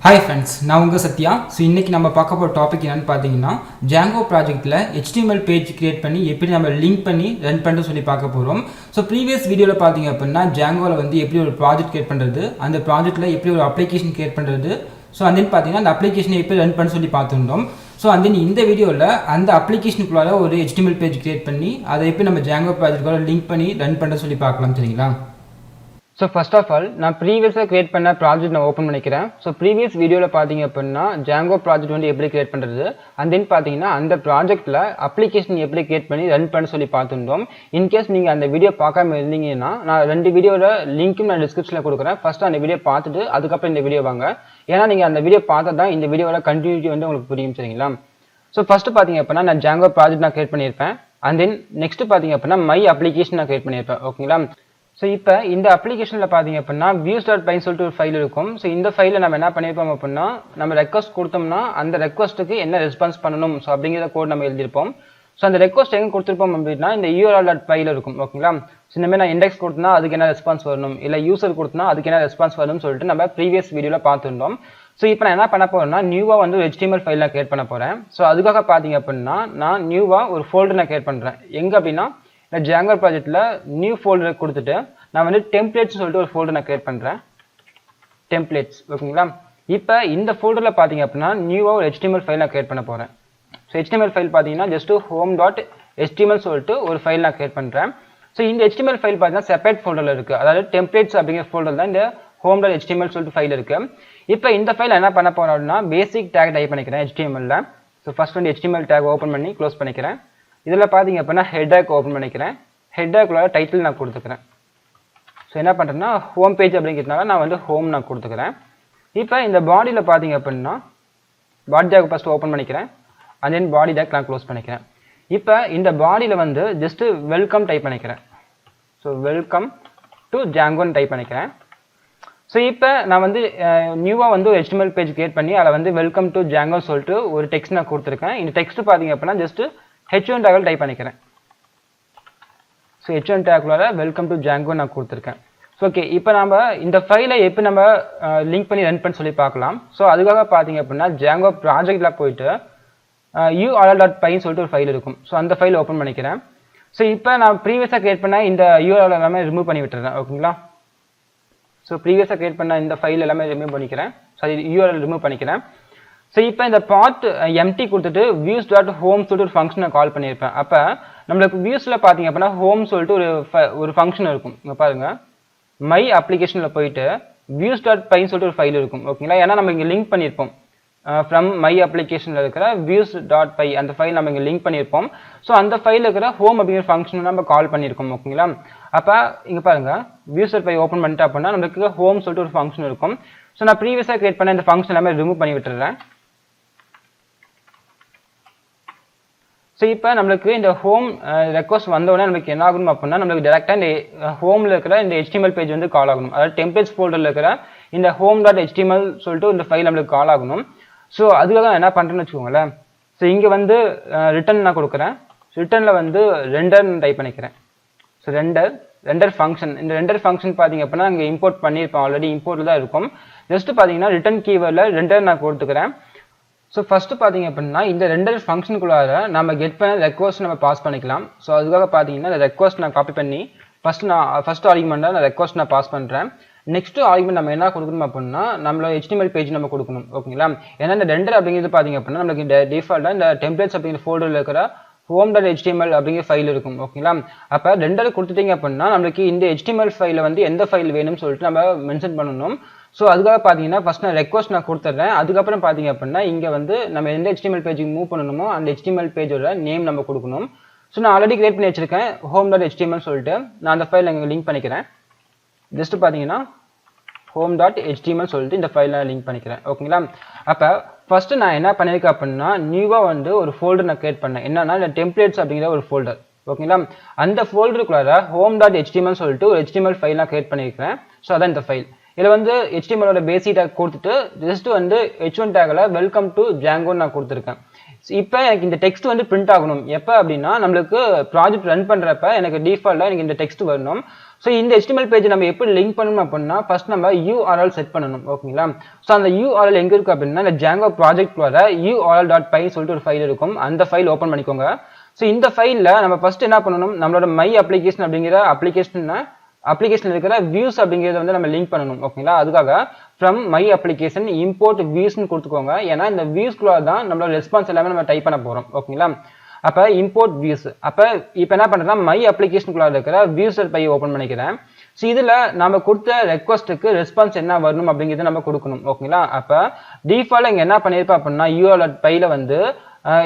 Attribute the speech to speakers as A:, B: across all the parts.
A: Hi friends, நான் உங்கள் Sathya. So இன்றைக்கி நம்ம பார்க்க போகிற டாபிக் என்னென்னு பார்த்தீங்கன்னா, ஜாங்கோ ப்ராஜெக்ட்டில் HTML பேஜ் கிரியேட் பண்ணி எப்படி நம்ம லிங்க் பண்ணி ரன் பண்ணுறது சொல்லி பார்க்க போகிறோம். ஸோ ப்ரீவியஸ் வீடியோவில் பார்த்தீங்க அப்படின்னா ஜாங்கோவில் வந்து எப்படி ஒரு ப்ராஜெக்ட் கிரியேட் பண்ணுறது, அந்த ப்ராஜெக்ட்டில் எப்படி ஒரு அப்ளிகேஷன் கிரியேட் பண்ணுறது, ஸோ அந்த பார்த்தீங்கன்னா அந்த அப்ளிகேஷனை எப்படி ரன் பண்ண சொல்லி பார்த்துருந்தோம். ஸோ இந்த வீடியோவில் அந்த அப்ளிகேஷனுக்குள்ளார ஒரு HTML பேஜ் கிரியேட் பண்ணி அதை எப்படி நம்ம ஜாங்கோ ப்ராஜெக்ட்டோட லிங்க் பண்ணி ரன் பண்ணுறது சொல்லி பார்க்கலாம். சரிங்களா? ஸோ ஃபர்ஸ்ட் ஆஃப் ஆல் நான் ப்ரீவியஸாக கிரியேட் பண்ண ப்ராஜெக்ட் நான் ஓப்பன் பண்ணிக்கிறேன். ஸோ ப்ரீவியஸ் வீடியோவில் பார்த்தீங்க அப்படின்னா ஜாங்கோ ப்ராஜெக்ட் வந்து எப்படி கிரியேட் பண்ணுறது, அண்ட் தென் பார்த்தீங்கன்னா அந்த ப்ராஜெக்ட்டில் அப்ளிகேஷன் எப்படி கிரியேட் பண்ணி ரன் பண்ண சொல்லி பார்த்துருந்தோம். இன்கேஸ் நீங்கள் அந்த வீடியோ பார்க்காம இருந்தீங்கன்னா நான் 2 வீடியோட லிங்க்கும் நான் டிஸ்கிரிப்ஷனில் கொடுக்குறேன். ஃபஸ்ட்டு அந்த வீடியோ பார்த்துட்டு அதுக்கப்புறம் இந்த வீடியோ வாங்க. ஏன்னா நீங்கள் அந்த வீடியோ பார்த்தா தான் இந்த வீடியோட கண்டினியூட்டி வந்து உங்களுக்கு புரியும். சரிங்களா? ஸோ ஃபஸ்ட்டு பார்த்தீங்க அப்படின்னா நான் ஜாங்கோ ப்ராஜெக்ட் நான் கிரியேட் பண்ணியிருப்பேன். அண்ட் தென் நெக்ஸ்ட் பார்த்தீங்க அப்படின்னா மை அப்ளிகேஷன் நான் கிரியேட் பண்ணியிருப்பேன். ஓகேங்களா? ஸோ இப்போ இந்த அப்ளிகேஷனில் பார்த்தீங்க அப்படின்னா views.py சொல்லிட்டு ஒரு ஃபைல் இருக்கும். ஸோ இந்த ஃபைலில் நம்ம என்ன பண்ணியிருப்போம் அப்படின்னா, நம்ம ரெக்வஸ்ட் கொடுத்தோம்னா அந்த ரெக்வஸ்ட்டுக்கு என்ன ரெஸ்பான்ஸ் பண்ணணும் ஸோ அப்படிங்கிற கோட் நம்ம எழுதியிருப்போம். ஸோ அந்த ரெக்வஸ்ட் எங்கே கொடுத்துருப்போம் அப்படின்னா இந்த url.py இருக்கும். ஓகேங்களா? ஸோ இந்த மாதிரி நான் இண்டெக்ஸ் கொடுத்தனா அதுக்கு என்ன ரெஸ்பான்ஸ் வரணும், இல்லை யூசர் கொடுத்தனா அதுக்கு என்ன ரெஸ்பான்ஸ் வரணும்னு சொல்லிட்டு நம்ம ப்ரீவியஸ் வீடியோவில் பார்த்துருந்தோம். ஸோ இப்போ நான் என்ன பண்ண போகிறேன்னா நியூவாக வந்து ஒரு HTML ஃபைல் நான் கிரியேட் பண்ண போகிறேன். ஸோ அதுக்காக பார்த்தீங்க அப்படின்னா நான் நியூவாக ஒரு ஃபோல்டர் நான் கிரியேட் பண்ணுறேன். எங்கே அப்படின்னா இந்த ஜாங்கோ ப்ராஜெக்ட்டில் நியூ ஃபோல்டர் கொடுத்துட்டு நான் வந்து டெம்ப்ளேட்ஸ் சொல்லிட்டு ஒரு ஃபோல்டர் நான் கிரியேட் பண்ணுறேன். டெம்ப்ளேட்ஸ். ஓகேங்களா? இப்போ இந்த ஃபோல்டரில் பார்த்தீங்க அப்படின்னா நியூவாக ஒரு HTML ஃபைல் நான் கிரியேட் பண்ண போகிறேன். ஸோ HTML ஃபைல் பார்த்தீங்கன்னா ஜஸ்ட் home.html சொல்லிட்டு ஒரு ஃபைல் நான் கிரியேட் பண்ணுறேன். ஸோ இந்த HTML ஃபைல் பார்த்தீங்கன்னா செப்பரேட் ஃபோல்டரில் இருக்குது. அதாவது டெம்ப்ளேட்ஸ் அப்படிங்கிற ஃபோல்டர் தான் இந்த home.html சொல்லிட்டு ஃபைல் இருக்குது. இப்போ இந்த ஃபைல் என்ன பண்ண போகிறோம் அப்படின்னா பேசிக் டேக் டைப் பண்ணிக்கிறேன் HTML. ஸோ ஃபர்ஸ்ட் வந்து HTML டேக் ஓப்பன் பண்ணி க்ளோஸ் பண்ணிக்கிறேன். இதில் பார்த்தீங்க அப்படின்னா ஹெட்டேக் ஓப்பன் பண்ணிக்கிறேன். ஹெட்டேக்குள்ள டைட்டில் நான் கொடுத்துக்கிறேன். ஸோ என்ன பண்ணுறேன்னா ஹோம் பேஜ் அப்படிங்கிறதுனால நான் வந்து ஹோம் நான் கொடுத்துக்கிறேன். இப்போ இந்த பாடியில் பார்த்தீங்க அப்படின்னா பாடி டேக் ஃபஸ்ட்டு ஓப்பன் பண்ணிக்கிறேன். அண்ட் தென் பாடி டேக் நான் க்ளோஸ் பண்ணிக்கிறேன். இப்போ இந்த பாடியில் வந்து ஜஸ்ட்டு வெல்கம் டைப் பண்ணிக்கிறேன். ஸோ வெல்கம் டு ஜாங்கோன்னு டைப் பண்ணிக்கிறேன். ஸோ இப்போ நான் வந்து நியூவாக வந்து ஒரு HTML பேஜ் கிரியேட் பண்ணி அதில் வந்து வெல்கம் டு ஜாங்கோன்னு சொல்லிட்டு ஒரு டெக்ஸ்ட் நான் கொடுத்துருக்கேன். இந்த டெக்ஸ்ட் பார்த்தீங்க அப்படின்னா ஜஸ்ட்டு H1 டேக்கில் டைப் பண்ணிக்கிறேன். ஸோ H1 டேக்குள்ளார வெல்கம் டு ஜாங்கோ நான் கொடுத்துருக்கேன். ஸோ ஓகே, இப்போ நம்ம இந்த ஃபைலை எப்படி நம்ம லிங்க் பண்ணி ரன் பண்ணி சொல்லி பார்க்கலாம். ஸோ அதுக்காக பார்த்தீங்க அப்படின்னா ஜாங்கோ ப்ராஜெக்டில் போயிட்டு url.py சொல்லிட்டு ஒரு ஃபைல் இருக்கும். ஸோ அந்த ஃபைல் ஓப்பன் பண்ணிக்கிறேன். ஸோ இப்போ நான் ப்ரீவியஸாக கிரியேட் பண்ண இந்த URL எல்லாமே ரிமூவ் பண்ணி விட்டுறேன். ஓகேங்களா? ஸோ ப்ரீவியஸாக கிரியேட் பண்ண இந்த ஃபைல் எல்லாமே ரிமூவ் பண்ணிக்கிறேன். சாரி, URL ரிமூவ் பண்ணிக்கிறேன். ஸோ இப்போ இந்த பாத் எம்டி கொடுத்துட்டு views.home சொல்லிட்டு ஒரு ஃபங்க்ஷனை கால் பண்ணியிருப்பேன். அப்போ நம்மளுக்கு வியூஸில் பார்த்தீங்க அப்படின்னா ஹோம் சொல்லிட்டு ஒரு ஃபங்க்ஷன் இருக்கும். இங்கே பாருங்கள், மை அப்ளிகேஷனில் போயிட்டு views.py சொல்லிட்டு ஒரு ஃபைல் இருக்கும். ஓகேங்களா? ஏன்னா நம்ம இங்கே லிங்க் பண்ணியிருப்போம். ஃப்ரம் மை அப்ளிகேஷனில் இருக்கிற views.py அந்த ஃபைல் நம்ம இங்கே லிங்க் பண்ணியிருப்போம். ஸோ அந்த ஃபைலில் இருக்கிற ஹோம் அப்படிங்கிற ஃபங்க்ஷனை நம்ம கால் பண்ணியிருக்கோம். ஓகேங்களா? அப்போ இங்கே பாருங்கள், views.py ஓப்பன் பண்ணிட்டு அப்படின்னா நம்மளுக்கு ஹோம் சொல்லிட்டு ஒரு ஃபங்க்ஷன் இருக்கும். ஸோ நான் ப்ரீவியஸாக கிரியேட் பண்ண இந்த ஃபங்க்ஷன் எல்லாமே ரிமூவ் பண்ணி விட்டுறேன். ஸோ இப்போ நம்மளுக்கு இந்த ஹோம் ரெக்வஸ்ட் வந்தோடனே நமக்கு என்ன ஆகணும் அப்படின்னா நம்மளுக்கு டேரெக்டாக இந்த ஹோமில் இருக்கிற இந்த HTML பேஜ் வந்து கால் ஆகணும். அதாவது டெம்ப்ளேட்ஸ் ஃபோல்டரில் இருக்கிற இந்த home.html சொல்லிட்டு இந்த ஃபைல் நம்மளுக்கு கால் ஆகணும். ஸோ அதுக்காக நான் என்ன பண்ணுறேன்னு வச்சுக்கோங்களேன். ஸோ இங்கே வந்து ரிட்டர்ன் நான் கொடுக்குறேன். ரிட்டர்னில் வந்து ரெண்டர் டைப் பண்ணிக்கிறேன். So render function. இந்த ரெண்டர் ஃபங்க்ஷன் பார்த்தீங்க அப்படின்னா இங்கே இம்போர்ட் பண்ணியிருப்பேன். ஆல்ரெடி இம்போர்ட்டில் தான் இருக்கும். ஜஸ்ட் பார்த்தீங்கன்னா ரிட்டர்ன் கீவேர்டில் ரெண்டர் நான் கொடுத்துக்கிறேன். ஸோ ஃபஸ்ட்டு பார்த்தீங்க அப்படின்னா இந்த ரெண்டர் ஃபங்க்ஷனுக்குள்ளார நம்ம கெட் பண்ண ரெக்வஸ்ட் நம்ம பாஸ் பண்ணிக்கலாம். ஸோ அதுக்காக பார்த்தீங்கன்னா இந்த ரெக்வஸ்ட் நான் காப்பி பண்ணி ஃபஸ்ட் ஆர்குமெண்ட்டாக நான் ரெக்வஸ்ட் நான் பாஸ் பண்ணுறேன். நெக்ஸ்ட் ஆர்குமெண்ட் நம்ம என்ன கொடுக்கணும் அப்படின்னா நம்மளோட HTML பேஜ் நம்ம கொடுக்கணும். ஓகேங்களா? ஏன்னா இந்த ரெண்டர் அப்படிங்கிறது பார்த்தீங்க அப்படின்னா நம்மளுக்கு இந்த டிஃபால்ட்டாக இந்த டெம்ப்ளேட்ஸ் அப்படிங்கிற ஃபோல்டரில் இருக்கிற home.html அப்படிங்கிற ஃபைல் இருக்கும். ஓகேங்களா? அப்போ ரெண்டர் கொடுத்துட்டீங்க அப்படின்னா நம்மளுக்கு இந்த HTML ஃபைலில் வந்து எந்த ஃபைல் வேணும்னு சொல்லிட்டு நம்ம மென்ஷன் பண்ணணும். ஸோ அதுக்காக பார்த்தீங்கன்னா ஃபஸ்ட் நான் ரெக்வஸ்ட் நான் கொடுத்துட்றேன். அதுக்கப்புறம் பார்த்தீங்க அப்படின்னா இங்கே வந்து நம்ம எந்த HTML பேஜுக்கு மூவ் பண்ணணுமோ அந்த HTML பேஜோட நேம் நம்ம கொடுக்கணும். ஸோ நான் ஆல்ரெடி கிரியேட் பண்ணி வச்சிருக்கேன் home.html சொல்லிட்டு. நான் அந்த ஃபைல் இங்கே லிங்க் பண்ணிக்கிறேன். ஜஸ்ட் பார்த்தீங்கன்னா home.html சொல்லிட்டு இந்த ஃபைல் நான் லிங்க் பண்ணிக்கிறேன். ஓகேங்களா? அப்போ ஃபஸ்ட்டு நான் என்ன பண்ணியிருக்கேன் அப்படின்னா நியூவாக வந்து ஒரு ஃபோல்டர் நான் கிரியேட் பண்ணேன். என்னன்னா இந்த டெம்ப்ளேட்ஸ் அப்படிங்கிற ஒரு ஃபோல்டர். ஓகேங்களா? அந்த ஃபோல்டருக்குள்ளார home.html சொல்லிட்டு ஒரு HTML ஃபைல் நான் கிரியேட் பண்ணியிருக்கிறேன். ஸோ அதான் இந்த ஃபைல். இதில் வந்து HTML பேசிக் டேக் கொடுத்துட்டு ஜஸ்ட் வந்து H1 டேக்கில் வெல்கம் டு ஜாங்கோன்னு நான் கொடுத்துருக்கேன். இப்போ எனக்கு இந்த டெக்ஸ்ட் வந்து பிரிண்ட் ஆகணும் எப்போ அப்படின்னா நம்மளுக்கு ப்ராஜெக்ட் ரன் பண்ணுறப்ப எனக்கு டிஃபால்ட்டாக எனக்கு இந்த டெக்ஸ்ட் வரணும். ஸோ இந்த HTML பேஜ் நம்ம எப்படி லிங்க் பண்ணணும் அப்படின்னா ஃபர்ஸ்ட் நம்ம URL செட் பண்ணணும். ஓகேங்களா? ஸோ அந்த URL எங்கே இருக்குது அப்படின்னா இந்த Django ப்ராஜெக்ட் வர url.py சொல்லிட்டு ஒரு ஃபைல் இருக்கும். அந்த ஃபைல் ஓப்பன் பண்ணிக்கோங்க. ஸோ இந்த ஃபைலில் நம்ம ஃபர்ஸ்ட் என்ன பண்ணணும், நம்மளோட மை அப்ளிகேஷன் அப்படிங்கிற அப்ளிகேஷன் இருக்கிற வியூஸ் அப்படிங்கிறத வந்து நம்ம லிங்க் பண்ணணும். ஓகேங்களா? அதுக்காக ஃப்ரம் மை அப்ளிகேஷன் இம்போர்ட் வியூஸ்னு கொடுத்துக்கோங்க. ஏன்னா இந்த வியூஸ்குள்ள தான் நம்மளோட ரெஸ்பான்ஸ் எல்லாமே நம்ம டைப் பண்ண போகிறோம். ஓகேங்களா? அப்போ இம்போர்ட் வியூஸ். அப்போ இப்போ என்ன பண்ணுறேன்னா மை அப்ளிகேஷனுக்குள்ள இருக்கிற வியூஸ்.py ஓப்பன் பண்ணிக்கிறேன். ஸோ இதில் நம்ம கொடுத்த ரெக்வஸ்ட்டுக்கு ரெஸ்பான்ஸ் என்ன வரணும் அப்படிங்கிறத நம்ம கொடுக்கணும். ஓகேங்களா? அப்போ டிஃபால்ட்டாக இங்கே என்ன பண்ணியிருப்பேன் அப்படின்னா url.pyல வந்து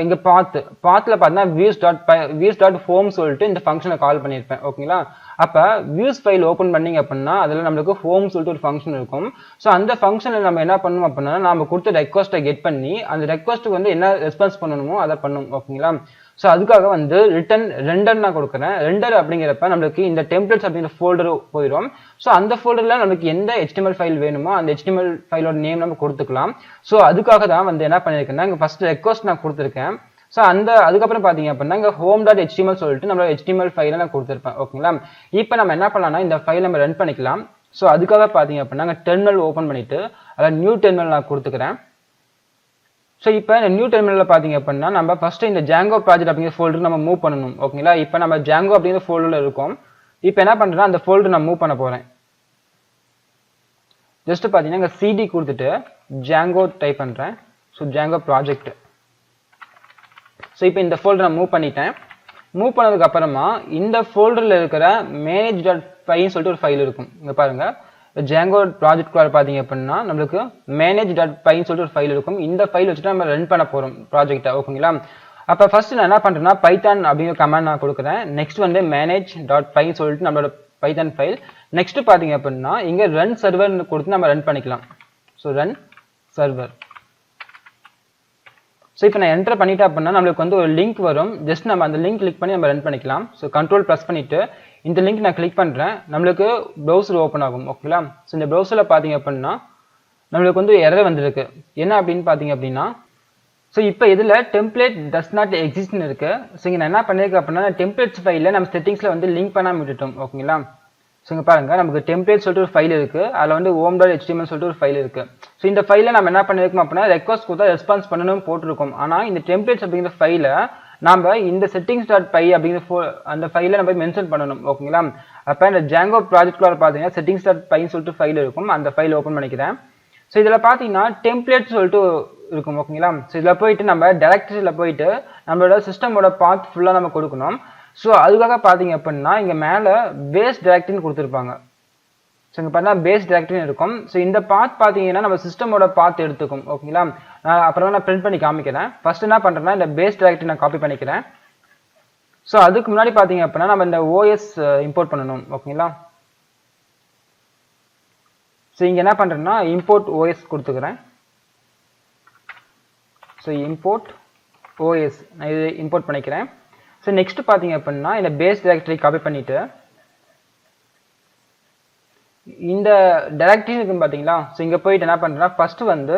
A: இங்கே பாத்தில் பார்த்தீங்கன்னா views.home சொல்லிட்டு இந்த ஃபங்க்ஷனை கால் பண்ணியிருப்பேன். ஓகேங்களா? அப்போ வியூஸ் ஃபைல் ஓப்பன் பண்ணிங்க அப்படின்னா அதில் நம்மளுக்கு ஹோம் சொல்லிட்டு ஒரு ஃபங்க்ஷன் இருக்கும். ஸோ அந்த ஃபங்க்ஷனில் நம்ம என்ன பண்ணணும் அப்படின்னா நம்ம கொடுத்த ரெக்வஸ்ட்டை கெட் பண்ணி அந்த ரெக்வஸ்ட்டுக்கு வந்து என்ன ரெஸ்பான்ஸ் பண்ணணுமோ அதை பண்ணணும். ஓகேங்களா? ஸோ அதுக்காக வந்து ரெண்டர் நான் கொடுக்குறேன். ரெண்டர் அப்படிங்கிறப்ப நம்மளுக்கு இந்த டெம்ப்ளேட்ஸ் அப்படிங்கிற ஃபோல்டர் போயிடும். ஸோ அந்த ஃபோல்டரில் நம்மளுக்கு எந்த HTML ஃபைல் வேணுமோ அந்த HTML ஃபைலோட நேம் நம்ம கொடுத்துக்கலாம். ஸோ அதுக்காக தான் வந்து என்ன பண்ணியிருக்கேன்னா இங்கே ஃபர்ஸ்ட் ரெக்வஸ்ட் நான் கொடுத்துருக்கேன். ஸோ அதுக்கப்புறம் பார்த்தீங்க அப்படின்னா இங்கே home.html சொல்லிட்டு நம்மளோட HTML ஃபைலை நான் கொடுத்துருப்பேன். ஓகேங்களா? இப்போ நம்ம என்ன பண்ணலாம்னா இந்த ஃபைல் நம்ம ரன் பண்ணிக்கலாம். ஸோ அதுக்காக பார்த்தீங்க அப்படின்னா இங்கே டெர்மினல் ஓப்பன் பண்ணிட்டு அதில் நியூ டெர்மினல் நான் கொடுத்துக்கிறேன். ஸோ இப்போ இந்த நியூ டெர்மினலில் பார்த்தீங்க அப்படின்னா நம்ம ஃபர்ஸ்ட் இந்த Django ப்ராஜெக்ட் அப்படிங்கிற ஃபோல்டர் நம்ம மூவ் பண்ணணும். ஓகேங்களா? இப்போ நம்ம Django அப்படிங்கிற ஃபோல்டரில் இருக்கும். இப்போ என்ன பண்ணுறேன்னா அந்த ஃபோல்டர் நான் மூவ் பண்ண போகிறேன். ஜஸ்ட் பார்த்தீங்கன்னா இங்கே CD கொடுத்துட்டு Django டைப் பண்ணுறேன். So Django project. ஸோ இப்போ இந்த ஃபோல்டர் நான் மூவ் பண்ணிட்டேன். மூவ் பண்ணதுக்கு அப்புறமா இந்த ஃபோல்டரில் இருக்கிற manage.pyன்னு சொல்லிட்டு ஒரு ஃபைல் இருக்கும். இங்கே பாருங்கள் Django ப்ராஜெக்ட் பார்த்தீங்க அப்படின்னா நம்மளுக்கு manage.pyன்னு சொல்லிட்டு ஒரு ஃபைல் இருக்கும். இந்த ஃபைல் வச்சுட்டு நம்ம ரன் பண்ண போகிறோம் ப்ராஜெக்டை. ஓகேங்களா? அப்போ ஃபர்ஸ்ட் நான் என்ன பண்ணுறேன்னா பைத்தான் அப்படிங்கிற கமாண்ட் நான் கொடுக்குறேன். நெக்ஸ்ட் வந்து manage.pyன்னு சொல்லிட்டு நம்மளோட பைத்தான் ஃபைல். நெக்ஸ்ட் பார்த்தீங்க அப்படின்னா இங்கே ரன் சர்வர்னு கொடுத்து நம்ம ரன் பண்ணிக்கலாம். So run server. ஸோ இப்போ நான் என்டர் பண்ணிட்டேன் அப்படின்னா நம்மளுக்கு வந்து ஒரு லிங்க் வரும். ஜஸ்ட் நம்ம அந்த லிங்க் கிளிக் பண்ணி நம்ம ரன் பண்ணிக்கலாம். ஸோ கண்ட்ரோல் ப்ளஸ் பண்ணிவிட்டு இந்த லிங்க் நான் கிளிக் பண்ணுறேன். நம்மளுக்கு ப்ரௌசர் ஓப்பன் ஆகும். ஓகேங்களா? ஸோ இந்த ப்ரௌசரில் பார்த்தீங்க அப்படின்னா நம்மளுக்கு வந்து எரர் வந்துருக்கு. என்ன அப்படின்னு பார்த்தீங்க அப்படின்னா ஸோ இப்போ இதில் டெம்ப்ளேட் டஸ் நாட் எக்ஸிஸ்ட்னு இருக்குது. ஸோ இங்கே நான் என்ன பண்ணியிருக்கேன் அப்படின்னா டெம்ப்ளேட்ஸ் ஃபைலில் நம்ம செட்டிங்ஸில் வந்து லிங்க் பண்ணாமல் விட்டுட்டோம். ஓகேங்களா? ஸோ இங்கே பாருங்கள் நமக்கு டெம்ப்ளேட் சொல்லிட்டு ஒரு ஃபைல் இருக்குது. அதில் வந்து home.html சொல்லிட்டு ஒரு ஃபைல் இருக்குது. ஸோ இந்த ஃபைலில் நம்ம என்ன பண்ணியிருக்கோம் அப்படின்னா ரெக்வஸ்ட் கொடுத்தா ரெஸ்பான்ஸ் பண்ணணும்னு போட்டிருக்கோம். ஆனால் இந்த டெம்ப்ளேட்ஸ் அப்படிங்கிற ஃபைலை நம்ம இந்த settings.py அப்படிங்கிற அந்த ஃபைலை நம்ம மென்ஷன் பண்ணணும். ஓகேங்களா? அப்போ இந்த Django ப்ராஜெக்ட்குள்ள பார்த்தீங்கன்னா settings.pyன்னு சொல்லிட்டு ஃபைல் இருக்கும். அந்த ஃபைல் ஓப்பன் பண்ணிக்கிறேன். ஸோ இதில் பார்த்தீங்கன்னா டெம்ப்ளேட் சொல்லிட்டு இருக்கும். ஓகேங்களா? ஸோ இதில் போயிட்டு நம்ம டைரக்டரியில் போயிட்டு நம்மளோட சிஸ்டமோட பாத் ஃபுல்லாக நம்ம கொடுக்கணும். ஸோ அதுக்காக பார்த்தீங்க அப்படின்னா இங்கே மேலே பேஸ் டைரக்டரின்னு கொடுத்துருப்பாங்க. ஸோ இங்கே பார்த்தீங்கன்னா பேஸ் டைரக்டரின்னு இருக்கும். ஸோ இந்த பாத் பார்த்தீங்கன்னா நம்ம சிஸ்டமோட பாத் எடுத்துக்கும். ஓகேங்களா? அப்புறமா நான் பிரிண்ட் பண்ணி காமிக்கிறேன். ஃபர்ஸ்ட் என்ன பண்ணுறேன்னா இந்த பேஸ் டைரக்டரி நான் காப்பி பண்ணிக்கிறேன். ஸோ அதுக்கு முன்னாடி பார்த்தீங்க அப்படின்னா நம்ம இந்த OS இம்போர்ட் பண்ணணும். ஓகேங்களா? ஸோ இங்கே என்ன பண்ணுறேன்னா இம்போர்ட் OS கொடுத்துக்கிறேன். ஸோ இம்போர்ட் OS நான் இது இம்போர்ட் பண்ணிக்கிறேன். ஸோ நெக்ஸ்ட் பார்த்தீங்க அப்படின்னா இந்த பேஸ் டைரக்டரி காப்பி பண்ணிவிட்டு இந்த டைரக்டரி இருக்குன்னு பார்த்தீங்களா? ஸோ இங்கே போயிட்டு என்ன பண்ணுறேன்னா ஃபர்ஸ்ட் வந்து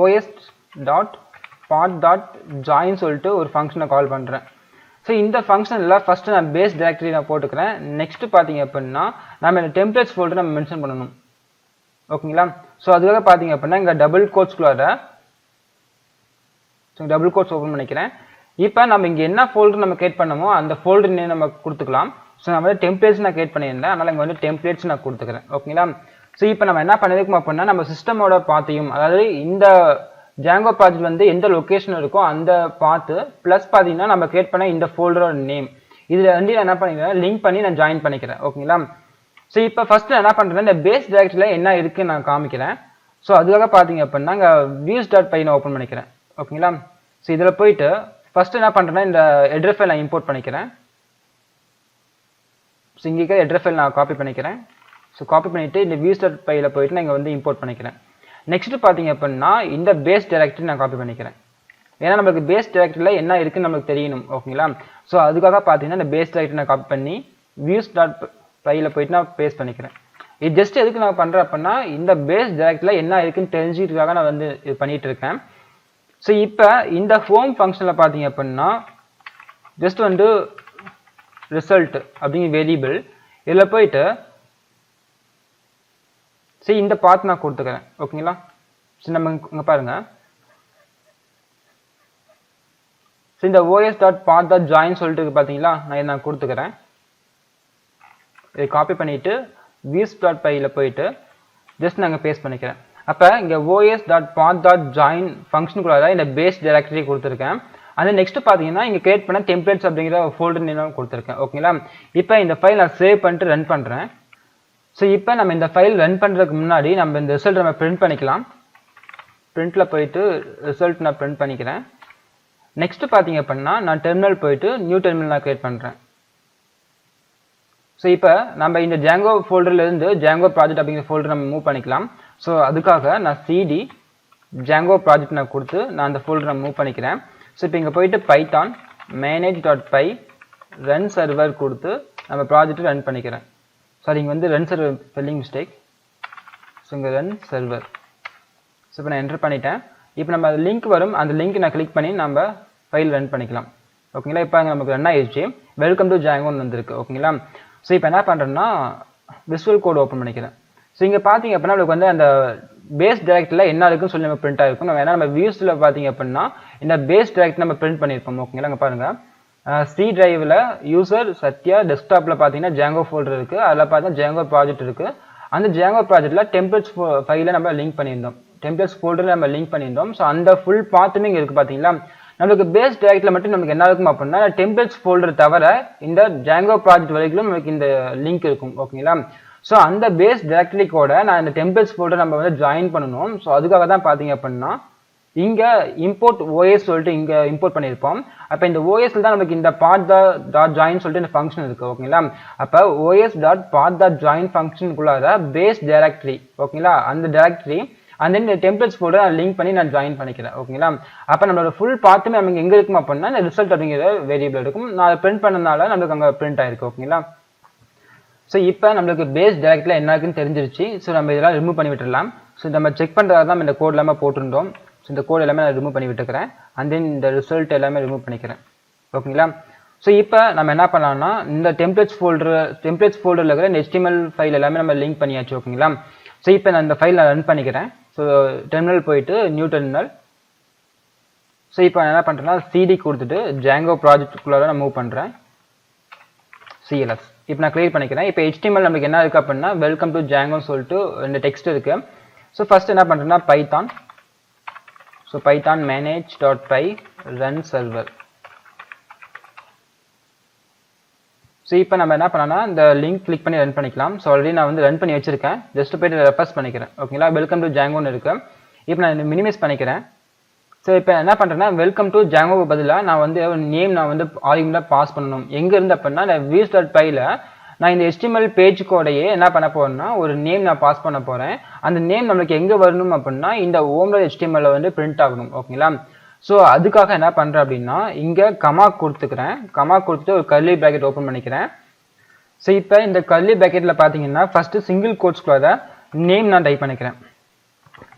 A: os.path.join சொல்லிட்டு ஒரு ஃபங்க்ஷனை கால் பண்ணுறேன். ஸோ இந்த ஃபங்க்ஷனில் ஃபர்ஸ்ட் நான் பேஸ் டைரக்டரி நான் போட்டுக்கிறேன். நெக்ஸ்ட் பார்த்தீங்க அப்படின்னா நம்ம இந்த டெம்ப்ளேட்ஸ் ஃபோல்டர் நம்ம மென்ஷன் பண்ணணும். ஓகேங்களா? ஸோ அதுக்காக பார்த்தீங்க அப்படின்னா இங்கே டபுள் கோட்ஸ்குள்ளார டபுள் கோட்ஸ் ஓப்பன் பண்ணிக்கிறேன். இப்போ நம்ம இங்கே என்ன ஃபோல்டர் நம்ம கிரியேட் பண்ணமோ அந்த ஃபோல்டர் நேம் நம்ம கொடுத்துக்கலாம். ஸோ நான் வந்து டெம்ப்ளேட்ஸ் நான் கிரியேட் பண்ணியிருந்தேன். அதனால் இங்கே வந்து டெம்ப்ளேட்ஸ் நான் கொடுத்துக்கிறேன். ஓகேங்களா? ஸோ இப்போ நம்ம என்ன பண்ணியிருக்கோம் அப்படின்னா நம்ம சிஸ்டமோட பாத்தையும் அதாவது இந்த Django ப்ராஜெக்ட் வந்து எந்த லொக்கேஷன் இருக்கோ அந்த பாத்து ப்ளஸ் பார்த்தீங்கன்னா நம்ம கிரியேட் பண்ண இந்த ஃபோல்டரோட நேம் இதில் வந்து என்ன பண்ணிக்கிறேன் லிங்க் பண்ணி நான் ஜாயின் பண்ணிக்கிறேன். ஓகேங்களா? ஸோ இப்போ ஃபர்ஸ்ட் என்ன பண்ணுறேன் இந்த பேஸ் டைரக்டரியில் என்ன இருக்குன்னு நான் காமிக்கிறேன். ஸோ அதுக்காக பார்த்தீங்க அப்படின்னா இங்கே views.py நான் ஓப்பன் பண்ணிக்கிறேன். ஓகேங்களா? ஸோ இதில் போயிட்டு ஃபர்ஸ்ட் என்ன பண்ணுறேன்னா இந்த ஹெடர் ஃபைல் நான் இம்போர்ட் பண்ணிக்கிறேன். ஸோ இங்கே ஹெடர் ஃபைல் நான் காப்பி பண்ணிக்கிறேன். ஸோ காப்பி பண்ணிவிட்டு இந்த views.pyல போயிட்டு நான் இங்கே வந்து இம்போர்ட் பண்ணிக்கிறேன். நெக்ஸ்ட் பார்த்தீங்க அப்படின்னா இந்த பேஸ் டைரக்டரி நான் காப்பி பண்ணிக்கிறேன். ஏன்னா நமக்கு பேஸ் டைரக்டரியில் என்ன இருக்குன்னு நமக்கு தெரியணும். ஓகேங்களா? ஸோ அதுக்காக பார்த்தீங்கன்னா இந்த பேஸ் டைரக்டரி நான் காப்பி பண்ணி views.pyல போயிட்டு நான் பேஸ்ட் பண்ணிக்கிறேன். இது ஜஸ்ட் எதுக்கு நான் பண்ணுறேன் அப்படின்னா இந்த பேஸ் டைரக்டில் என்ன இருக்குன்னு தெரிஞ்சுக்கிறதுக்காக நான் வந்து இது பண்ணிட்டு இருக்கேன். ஸோ இப்போ இந்த ஹோம் ஃபங்க்ஷனில் பார்த்தீங்க அப்படின்னா ஜஸ்ட் வந்து ரிசல்ட் அப்படிங்கிற வேரியபிள் இதில் போயிட்டு சரி இந்த பாத் நான் கொடுத்துக்கிறேன். ஓகேங்களா? சரி நம்ம இங்கே பாருங்கள். ஸோ இந்த os.path.join சொல்லிட்டு பார்த்தீங்களா, நான் இதை நான் கொடுத்துக்கிறேன். இதை காப்பி பண்ணிவிட்டு views.pyல போயிட்டு ஜஸ்ட் நாங்கள் பேஸ்ட் பண்ணிக்கிறேன். அப்போ இங்கே os.path.join ஃபங்க்ஷனுக்குள்ளார இந்த பேஸ் டைரக்டரி கொடுத்துருக்கேன். அந்த நெக்ஸ்ட் பார்த்தீங்கன்னா இங்கே கிரியேட் பண்ண டெம்ப்ளேட்ஸ் அப்படிங்கிற ஃபோல்டர் நேம் கொடுத்துருக்கேன். ஓகேங்களா? இப்போ இந்த ஃபைல் நான் சேவ் பண்ணிட்டு ரன் பண்ணுறேன். ஸோ இப்போ நம்ம இந்த ஃபைல் ரன் பண்ணுறதுக்கு முன்னாடி நம்ம இந்த ரிசல்ட் நம்ம பிரிண்ட் பண்ணிக்கலாம். பிரிண்டில் போயிட்டு ரிசல்ட் நான் பிரிண்ட் பண்ணிக்கிறேன். நெக்ஸ்ட் பார்த்தீங்க அப்படின்னா நான் டெர்மினல் போயிட்டு நியூ டெர்மினல் நான் கிரியேட் பண்ணுறேன். ஸோ இப்போ நம்ம இந்த ஜாங்கோ ஃபோல்டர்லேருந்து ஜாங்கோ ப்ராஜெக்ட் அப்படிங்கிற ஃபோல்டர் நம்ம மூவ் பண்ணிக்கலாம். ஸோ அதுக்காக நான் சிடி ஜாங்கோ ப்ராஜெக்ட் நான் கொடுத்து நான் அந்த ஃபோல்டர் நான் மூவ் பண்ணிக்கிறேன். ஸோ இப்போ இங்கே போயிட்டு பைத்தான் manage.py ரன் சர்வர் கொடுத்து நம்ம ப்ராஜெக்ட் ரன் பண்ணிக்கிறேன். சாரி, இங்கே வந்து run server spelling mistake. So இங்கே ரன் சர்வர். ஸோ இப்போ நான் என்டர் பண்ணிட்டேன். இப்போ நம்ம லிங்க் வரும், அந்த லிங்க் நான் கிளிக் பண்ணி நம்ம ஃபைல் ரன் பண்ணிக்கலாம். ஓகேங்களா? இப்போ நமக்கு ரன் ஆயிடுச்சு. வெல்கம் டு ஜாங்கோன்னு வந்திருக்கு. ஓகேங்களா? ஸோ இப்போ என்ன பண்ணுறேன்னா விசுவல் கோட் ஓப்பன் பண்ணிக்கிறேன். ஸோ இங்கே பார்த்தீங்க அப்படின்னா நம்மளுக்கு வந்து அந்த பேஸ் டைரக்டில் என்ன இருக்குன்னு சொல்லி நம்ம பிரிண்ட் ஆகிருக்கும். நம்ம ஏன்னா நம்ம வியூஸில் பார்த்தீங்க அப்படின்னா இந்த பேஸ் டைரக்ட் நம்ம பிரிண்ட் பண்ணியிருப்போம். ஓகேங்களா? இங்கே பாருங்கள், சி டிரைவில் யூசர் சத்யா, டெஸ்க்டாப்பில் பார்த்தீங்கன்னா ஜாங்கோ ஃபோல்டர் இருக்குது, அதில் பார்த்தீங்கன்னா ஜாங்கோ ப்ராஜெக்ட் இருக்குது. அந்த ஜாங்கோ ப்ராஜெக்ட்டில் டெம்ப்ளேட்ஸ் ஃபைலை நம்ம லிங்க் பண்ணியிருந்தோம், டெம்ப்ளேட்ஸ் ஃபோல்டரில் நம்ம லிங்க் பண்ணியிருந்தோம். ஸோ அந்த ஃபுல் பாத்துமே இங்கே இருக்குது. பார்த்தீங்களா? நம்மளுக்கு பேஸ் டைரக்டில் மட்டும் நமக்கு என்ன இருக்கும் அப்படின்னா டெம்ப்ளேட்ஸ் ஃபோல்டர் தவிர இந்த ஜாங்கோ ப்ராஜெக்ட் வரைக்கும் நமக்கு இந்த லிங்க் இருக்கும். ஓகேங்களா? ஸோ அந்த பேஸ் டைரக்டரி கூட நான் இந்த டெம்ப்ளேட்ஸ் ஃபோல்டர் நம்ம வந்து ஜாயின் பண்ணணும். ஸோ அதுக்காக தான் பார்த்தீங்க அப்படின்னா இங்கே இம்போர்ட் ஓஎஸ் சொல்லிட்டு இங்கே இம்போர்ட் பண்ணியிருப்போம். அப்போ இந்த ஓஎஸ்ல தான் நமக்கு இந்த path.join சொல்லிட்டு இந்த ஃபங்க்ஷன் இருக்குது. ஓகேங்களா? அப்போ os.path.join ஃபங்க்ஷனுக்குள்ளார பேஸ் டைரக்டரி, ஓகேங்களா, அந்த டைரக்டரி அந்த இந்த டெம்ப்ளேட்ஸ் ஃபோல்டர் நான் லிங்க் பண்ணி நான் ஜாயின் பண்ணிக்கிறேன். ஓகேங்களா? அப்போ நம்மளோட ஃபுல் பாத்துமே நமக்கு எங்கே இருக்கும் அப்படின்னா இந்த ரிசல்ட் அப்படிங்கிற வேரியபிள் இருக்கும். நான் அதை பிரிண்ட் பண்ணனால நம்மளுக்கு அங்கே பிரிண்ட் ஆயிருக்கு. ஓகேங்களா? ஸோ இப்போ நம்மளுக்கு பேஸ் டைரக்டில் என்ன இருக்குன்னு தெரிஞ்சிருச்சு. ஸோ நம்ம இதெல்லாம் ரிமூவ் பண்ணி விட்டுடலாம். ஸோ நம்ம செக் பண்ணுறது தான் இந்த கோட் எல்லாமே போட்டிருந்தோம். ஸோ இந்த கோட் எல்லாமே நான் ரிமூவ் பண்ணி விட்டுக்கிறேன். அண்ட் தென் இந்த ரிசல்ட் எல்லாமே ரிமூவ் பண்ணிக்கிறேன். ஓகேங்களா? ஸோ இப்போ நம்ம என்ன பண்ணலாம்னா இந்த டெம்ப்ளேட்ஸ் ஃபோல்டரில் இருக்கிற HTML ஃபைல் எல்லாமே நம்ம லிங்க் பண்ணியாச்சு. ஓகேங்களா? ஸோ இப்போ நான் இந்த ஃபைல் நான் ரன் பண்ணிக்கிறேன். ஸோ டெர்மினல் போயிட்டு நியூ டெர்மினல். ஸோ இப்போ நான் என்ன பண்ணுறேன்னா சிடி கொடுத்துட்டு ஜாங்கோ ப்ராஜெக்டுக்குள்ளார நான் மூவ் பண்ணுறேன். சிஎல்எஸ் இப்போ நான் கிரியேட் பண்ணிக்கிறேன். இப்போ HTML நமக்கு என்ன இருக்குது அப்படின்னா வெல்கம் டு ஜாங்கோன்னு சொல்லிட்டு இந்த டெக்ஸ்ட் இருக்குது. ஸோ ஃபர்ஸ்ட் என்ன பண்ணுறேன்னா Python, so Python manage.py run server. So இப்போ நம்ம என்ன பண்ணோம்னா இந்த லிங்க் கிளிக் பண்ணி ரன் பண்ணிக்கலாம். ஸோ ஆல்ரெடி நான் வந்து ரன் பண்ணி வச்சிருக்கேன். ஜஸ்ட் போய்ட்டு ரெஃபர்ஸ் பண்ணிக்கிறேன். ஓகேங்களா? வெல்கம் டு ஜாங்கோன்னு இருக்குது. இப்போ நான் மினிமைஸ் பண்ணிக்கிறேன். ஸோ இப்போ என்ன பண்ணுறேன்னா வெல்கம் டு ஜாங்கோவுக்கு பதிலாக நான் வந்து ஒரு நேம் நான் வந்து ஆர்குமெண்ட்டாக பாஸ் பண்ணணும். எங்கே இருந்து அப்படின்னா இந்த views.pyல நான் இந்த HTML பேஜ் கோடையே என்ன பண்ண போறேன்னா ஒரு நேம் நான் பாஸ் பண்ண போகிறேன். அந்த நேம் நம்மளுக்கு எங்கே வரணும் அப்படின்னா இந்த HTML வந்து பிரிண்ட் ஆகணும். ஓகேங்களா? ஸோ அதுக்காக என்ன பண்ணுறேன் அப்படின்னா இங்கே கமா கொடுத்துக்கிறேன். கமா கொடுத்துட்டு ஒரு கர்லி பிராக்கெட் ஓப்பன் பண்ணிக்கிறேன். ஸோ இப்போ இந்த கர்லி பிராக்கெட்டில் பார்த்தீங்கன்னா ஃபஸ்ட்டு சிங்கிள் கோட்ஸ்க்குள்ள நேம் நான் டைப் பண்ணிக்கிறேன்.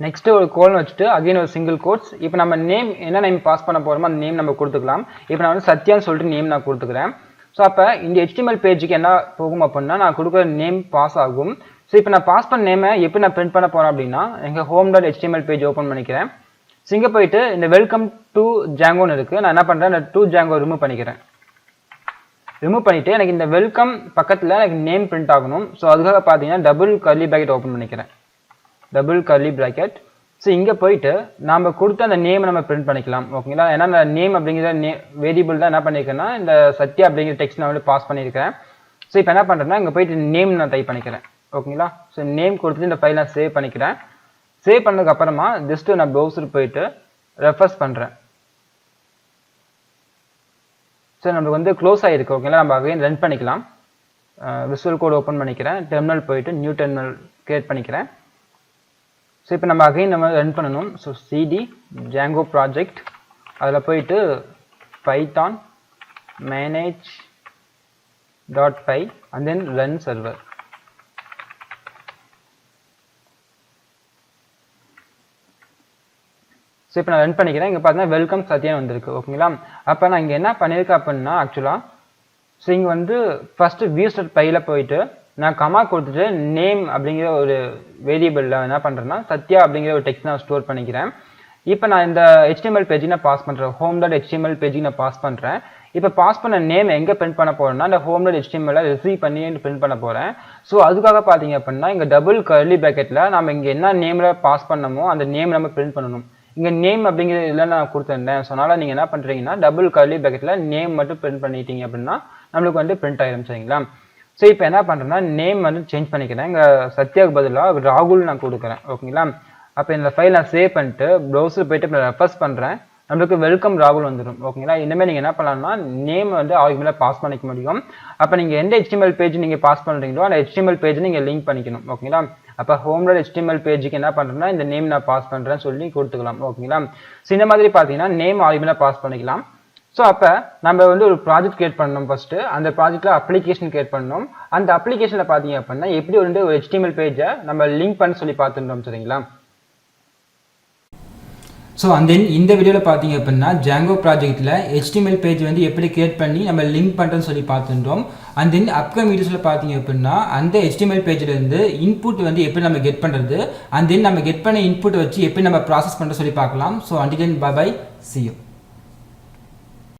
A: நெக்ஸ்ட் ஒரு கோலன் வச்சுட்டு அகைன் ஒரு சிங்கிள் கோட்ஸ். இப்போ நம்ம நேம் என்ன நேம் பாஸ் பண்ண போகிறோமோ அந்த நேம் நம்ம கொடுத்துக்கலாம். இப்போ நான் வந்து சத்யான்னு சொல்லிட்டு நேம் நான் கொடுத்துக்கிறேன். ஸோ அப்போ இந்த HTML பேஜுக்கு என்ன போகும் அப்படின்னா நான் கொடுக்குற நேம் பாஸ் ஆகும். ஸோ இப்போ நான் பாஸ் பண்ண நேமை எப்படி நான் பிரிண்ட் பண்ண போகிறேன் அப்படின்னா எங்கள் home.html பேஜ் ஓப்பன் பண்ணிக்கிறேன். ஸோ இங்கே போயிட்டு இந்த வெல்கம் டு ஜாங்கோன்னு இருக்குது. நான் என்ன பண்ணுறேன் இந்த டு ஜாங்கோ ரிமூவ் பண்ணிக்கிறேன். ரிமூவ் பண்ணிவிட்டு எனக்கு இந்த வெல்கம் பக்கத்தில் எனக்கு நேம் பிரிண்ட் ஆகணும். ஸோ அதுக்காக பார்த்தீங்கன்னா டபுள் கர்லி பிராக்கெட் ஓப்பன் பண்ணிக்கிறேன். Double curly bracket. ஸோ இங்கே போயிட்டு நம்ம கொடுத்த அந்த நேம் நம்ம பிரிண்ட் பண்ணிக்கலாம். ஓகேங்களா? ஏன்னா இந்த நேம் அப்படிங்கிற வேரியபிள் தான் என்ன பண்ணியிருக்கேன்னா இந்த சத்யா அப்படிங்கிற டெக்ஸ்ட் நான் வந்து பாஸ் பண்ணியிருக்கேன். ஸோ இப்போ என்ன பண்ணுறேன்னா இங்கே போயிட்டு நேம் நான் டைப் பண்ணிக்கிறேன். ஓகேங்களா? ஸோ நேம் கொடுத்துட்டு இந்த ஃபைல் நான் சேவ் பண்ணிக்கிறேன். சேவ் பண்ணதுக்கு அப்புறமா ஜஸ்ட் நான் ப்ரௌசர் போயிட்டு ரெஃபர்ஸ் பண்ணுறேன். ஸோ நம்மளுக்கு வந்து க்ளோஸ் ஆகிருக்கு. ஓகேங்களா? நம்ம அகைன் ரன் பண்ணிக்கலாம். விசுவல் கோட் ஓப்பன் பண்ணிக்கிறேன். டெர்மினல் போயிட்டு நியூ டெர்மினல் கிரியேட் பண்ணிக்கிறேன். ஸோ இப்போ நம்ம அகைன் நம்ம ரன் பண்ணணும். ஸோ சிடி ஜாங்கோ ப்ராஜெக்ட் அதில் போயிட்டு Python manage.py and then run server. So இப்போ நான் ரன் பண்ணிக்கிறேன். இங்கே பார்த்தீங்கன்னா வெல்கம் சத்யான்னு வந்திருக்கு. ஓகேங்களா? அப்போ நான் இங்கே என்ன பண்ணியிருக்கேன் அப்படின்னா ஆக்சுவலாக ஸோ இங்கே வந்து ஃபஸ்ட்டு வியூ ஸ்டார்ட் பையில் போயிட்டு நான் கமா கொடுத்துட்டு நேம் அப்படிங்கிற ஒரு வேரியபிளில் என்ன பண்ணுறேன்னா சத்யா அப்படிங்கிற ஒரு டெக்ஸ்ட் நான் ஸ்டோர் பண்ணிக்கிறேன். இப்போ நான் இந்த HTML பேஜுக்கு நான் பாஸ் பண்ணுறேன். home.html பேஜுக்கு நான் பாஸ் பண்ணுறேன். இப்போ பாஸ் பண்ண நேம் எங்கே பிரிண்ட் பண்ண போகிறேன்னா இந்த home.html ரிசீவ் பண்ணி பிரிண்ட் பண்ண போகிறேன். ஸோ அதுக்காக பார்த்தீங்க அப்படின்னா இங்கே டபுள் கர்லி பேக்கெட்டில் நம்ம இங்கே என்ன நேமில் பாஸ் பண்ணமோ அந்த நேம் நம்ம பிரிண்ட் பண்ணணும். இங்கே நேம் அப்படிங்கிறது இல்லை நான் கொடுத்துருந்தேன். ஸோ அதனால் நீங்கள் என்ன பண்ணுறீங்கன்னா டபுள் கர்லி பேக்கெட்டில் நேம் மட்டும் பிரிண்ட் பண்ணிட்டீங்க அப்படின்னா நம்மளுக்கு வந்து பிரிண்ட் ஆகிடும். சரிங்களா? ஸோ இப்போ என்ன பண்ணுறேன்னா நேம் வந்து சேஞ்ச் பண்ணிக்கிறேன். இங்கே சத்யாவுக்கு பதிலாக ராகுல் நான் கொடுக்குறேன். ஓகேங்களா? அப்போ இந்த ஃபைல் நான் சேவ் பண்ணிட்டு ப்ரௌசர் போயிட்டு இப்போ ரெஃபர்ஸ் பண்ணுறேன். நம்மளுக்கு வெல்கம் ராகுல் வந்துடும். ஓகேங்களா? இனிமேல் நீங்கள் என்ன பண்ணலாம்னா நேம் வந்து ஆர்குமெண்ட்டில் பாஸ் பண்ணிக்க முடியும். அப்போ நீங்கள் எந்த HTML பேஜ் நீங்கள் பாஸ் பண்ணுறீங்களோ அந்த HTML பேஜ் நீங்கள் லிங்க் பண்ணிக்கணும். ஓகேங்களா? அப்போ home.html பேஜுக்கு என்ன பண்ணுறேன்னா இந்த நேம் நான் பாஸ் பண்ணுறேன்னு சொல்லி கொடுத்துக்கலாம். ஓகேங்களா? ஸோ இந்த மாதிரி பார்த்தீங்கன்னா நேம் ஆர்குமெண்ட்டில் பாஸ் பண்ணிக்கலாம். ஸோ அப்போ நம்ம வந்து ஒரு ப்ராஜெக்ட் கிரியேட் பண்ணணும். ஃபஸ்ட்டு அந்த ப்ராஜெக்ட்டில் அப்ளிகேஷன் கிரியேட் பண்ணணும். அந்த அப்ளிகேஷனில் பார்த்தீங்க அப்படின்னா எப்படி வந்து ஒரு HTML பேஜை நம்ம லிங்க் பண்ண சொல்லி பார்த்துட்டோம். சரிங்களா? ஸோ அண்ட் தென் இந்த வீடியோவில் பார்த்தீங்க அப்படின்னா ஜாங்கோ ப்ராஜெக்ட்டில் HTML பேஜ் வந்து எப்படி கிரியேட் பண்ணி நம்ம லிங்க் பண்ணுறோன்னு சொல்லி பார்த்துட்டோம். அண்ட் தென் அப்கமிங் வீடியோஸில் பார்த்தீங்க அப்படின்னா அந்த HTML பேஜ்லேருந்து இன்புட் வந்து எப்படி நம்ம கெட் பண்ணுறது, அண்ட் தென் நம்ம கெட் பண்ண இன்புட் வச்சு எப்படி நம்ம ப்ராசஸ் பண்ணுற சொல்லி பார்க்கலாம். So and then bye see you.